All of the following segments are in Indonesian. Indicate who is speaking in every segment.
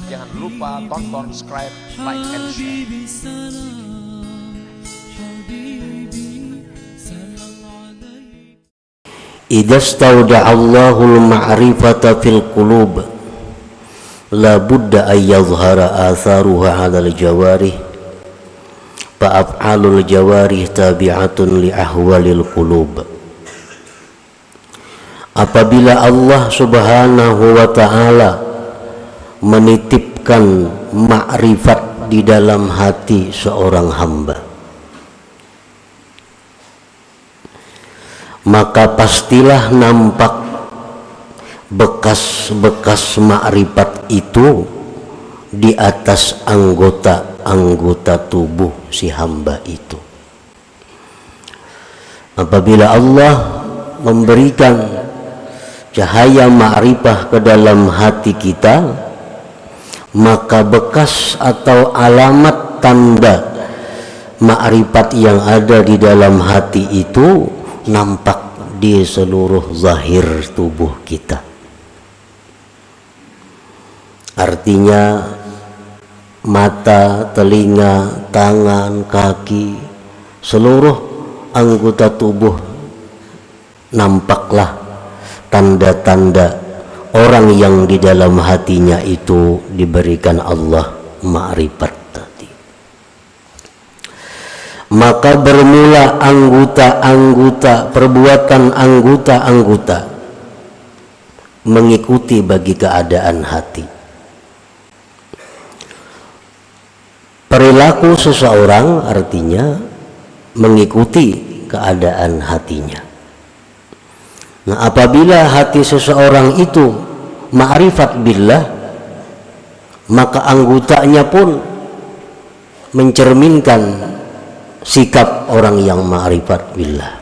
Speaker 1: Jangan lupa tonton, subscribe, like, and share.
Speaker 2: Idza stawda'allahu al-ma'rifata fil qulub la budda ay yadhhara atharuha 'ala al-jawarih fa af'alul jawarih tabi'atun li ahwalil qulub. Apabila Allah Subhanahu wa ta'ala menitipkan makrifat di dalam hati seorang hamba, maka pastilah nampak bekas-bekas makrifat itu di atas anggota-anggota tubuh si hamba itu. Apabila Allah memberikan cahaya makrifah ke dalam hati kita, maka bekas atau alamat tanda makrifat yang ada di dalam hati itu nampak di seluruh zahir tubuh kita. Artinya mata, telinga, tangan, kaki, seluruh anggota tubuh nampaklah tanda-tanda orang yang di dalam hatinya itu diberikan Allah makrifat. Maka bermula perbuatan anggota mengikuti bagi keadaan hati. Perilaku seseorang artinya mengikuti keadaan hatinya. Nah, apabila hati seseorang itu ma'rifat billah, maka anggotanya pun mencerminkan sikap orang yang ma'rifat billah.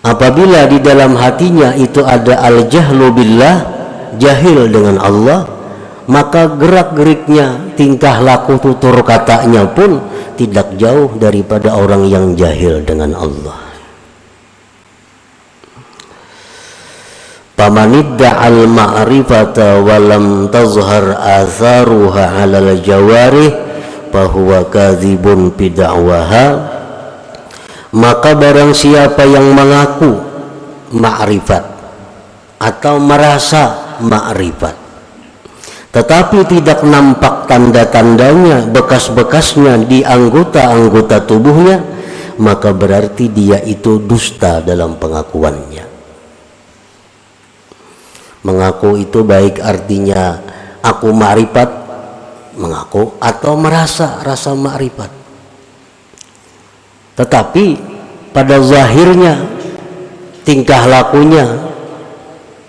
Speaker 2: Apabila di dalam hatinya itu ada al-jahlu billah, jahil dengan Allah, maka gerak-geriknya, tingkah laku, tutur katanya pun tidak jauh daripada orang yang jahil dengan Allah. Pamanidda'al ma'rifata walam tazhar atharuha 'alal jawarih bahwa kadzibun bid'awaha, maka barang siapa yang mengaku makrifat atau merasa makrifat tetapi tidak nampak tanda-tandanya, bekas-bekasnya di anggota-anggota tubuhnya, maka berarti dia itu dusta dalam pengakuannya. Mengaku itu baik artinya aku makrifat, mengaku, atau rasa makrifat, tetapi pada zahirnya, tingkah lakunya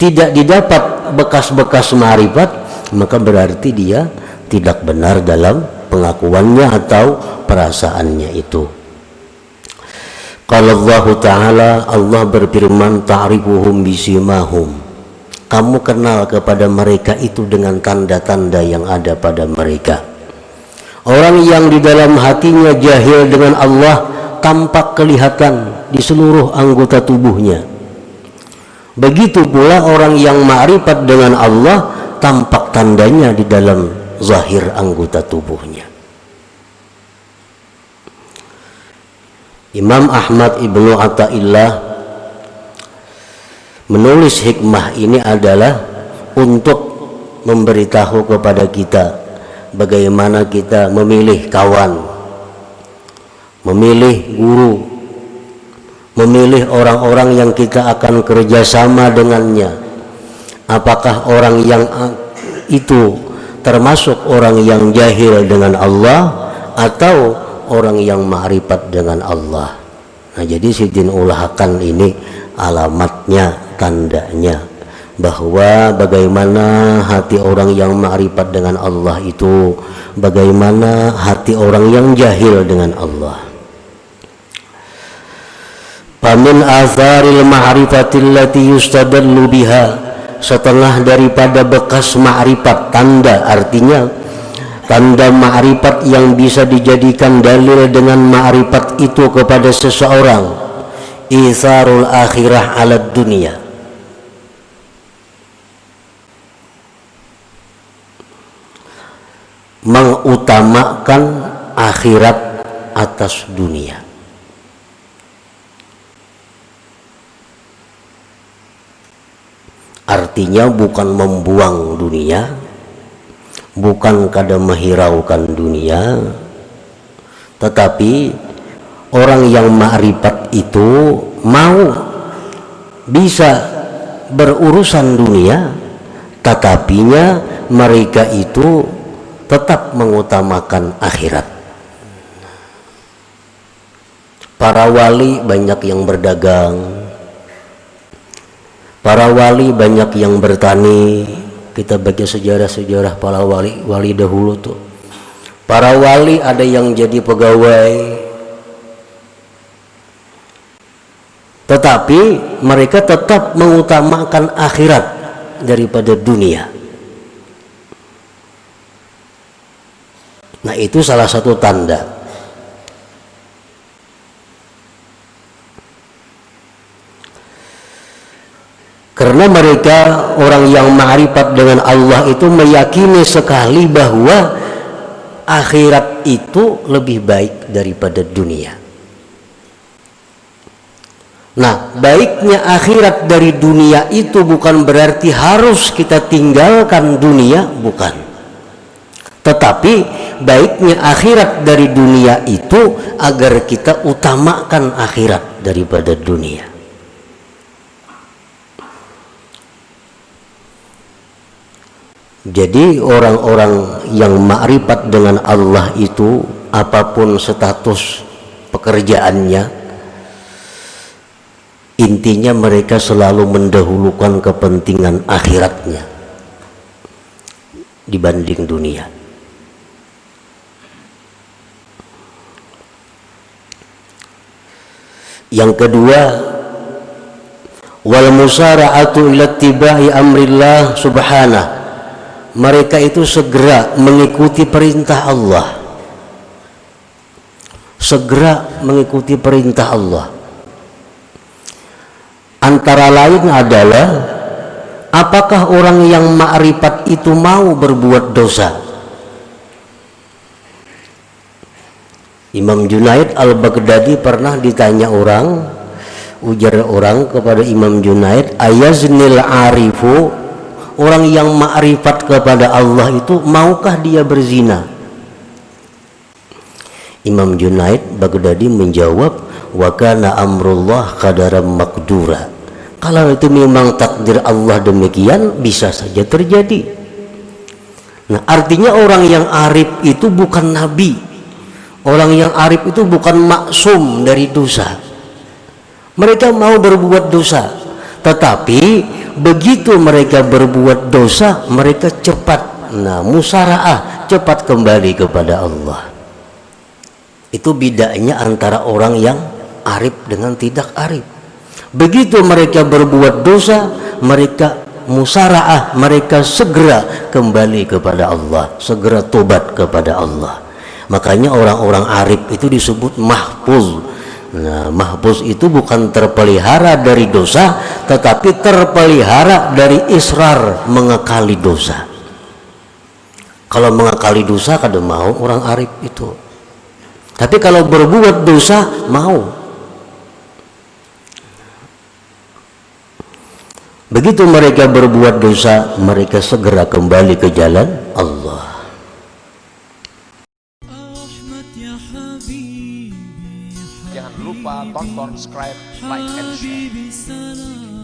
Speaker 2: tidak didapat bekas-bekas makrifat, maka berarti dia tidak benar dalam pengakuannya atau perasaannya itu. Qala Allah Ta'ala, Allah berfirman, ta'rifuhum bisimahum, kamu kenal kepada mereka itu dengan tanda-tanda yang ada pada mereka. Orang yang di dalam hatinya jahil dengan Allah tampak kelihatan di seluruh anggota tubuhnya. Begitu pula orang yang ma'rifat dengan Allah tampak tandanya di dalam zahir anggota tubuhnya. Imam Ahmad Ibnu Athaillah menulis hikmah ini adalah untuk memberitahu kepada kita bagaimana kita memilih kawan, memilih guru, memilih orang-orang yang kita akan kerjasama dengannya. Apakah orang yang itu termasuk orang yang jahil dengan Allah atau orang yang ma'rifat dengan Allah. Nah, jadi Sidin ulahkan ini alamatnya, tandanya, bahwa bagaimana hati orang yang ma'rifat dengan Allah itu, bagaimana hati orang yang jahil dengan Allah. Famin atharil ma'rifatil lati yustadallu biha, setengah daripada bekas ma'rifat, tanda, artinya tanda ma'rifat yang bisa dijadikan dalil dengan ma'rifat itu kepada seseorang, itharul akhirah ala dunia, mengutamakan akhirat atas dunia. Artinya bukan membuang dunia, bukan kada menghiraukan dunia, tetapi orang yang ma'rifat itu mau bisa berurusan dunia, tetapinya mereka itu tetap mengutamakan akhirat. Para wali banyak yang berdagang, para wali banyak yang bertani. Kita baca sejarah-sejarah para wali dahulu tuh. Para wali ada yang jadi pegawai, tetapi mereka tetap mengutamakan akhirat daripada dunia. Nah, itu salah satu tanda. Karena mereka orang yang ma'rifat dengan Allah itu meyakini sekali bahwa akhirat itu lebih baik daripada dunia. Nah, baiknya akhirat dari dunia itu bukan berarti harus kita tinggalkan dunia, bukan. Tetapi baiknya akhirat dari dunia itu agar kita utamakan akhirat daripada dunia. Jadi orang-orang yang ma'rifat dengan Allah itu apapun status pekerjaannya, intinya mereka selalu mendahulukan kepentingan akhiratnya dibanding dunia. Yang kedua, wal musara'atu ila ittiba'i amrillah subhanahu. Mereka itu segera mengikuti perintah Allah, segera mengikuti perintah Allah. Antara lain adalah apakah orang yang ma'rifat itu mau berbuat dosa. Imam Junaid al-Baghdadi pernah ditanya orang, ujar orang kepada Imam Junaid, ayaznil arifu, orang yang ma'rifat kepada Allah itu maukah dia berzina? Imam Junaid Baghdadi menjawab, wa kana amrullah qadaran maqdura. Kalau itu memang takdir Allah demikian, bisa saja terjadi. Nah, artinya orang yang arif itu bukan nabi. Orang yang arif itu bukan maksum dari dosa. Mereka mau berbuat dosa, tetapi begitu mereka berbuat dosa, mereka cepat, musara'ah, cepat kembali kepada Allah. Itu bedanya antara orang yang arif dengan tidak arif. Begitu mereka berbuat dosa, mereka musara'ah, mereka segera kembali kepada Allah, segera tobat kepada Allah. Makanya orang-orang arif itu disebut mahfuz. Nah, mahfuz itu bukan terpelihara dari dosa, tetapi terpelihara dari israr, mengekali dosa. Kalau mengekali dosa kada mau orang arif itu. Tapi kalau berbuat dosa mau. Begitu mereka berbuat dosa, mereka segera kembali ke jalan Allah.
Speaker 1: Jangan lupa tonton, subscribe, like, and share.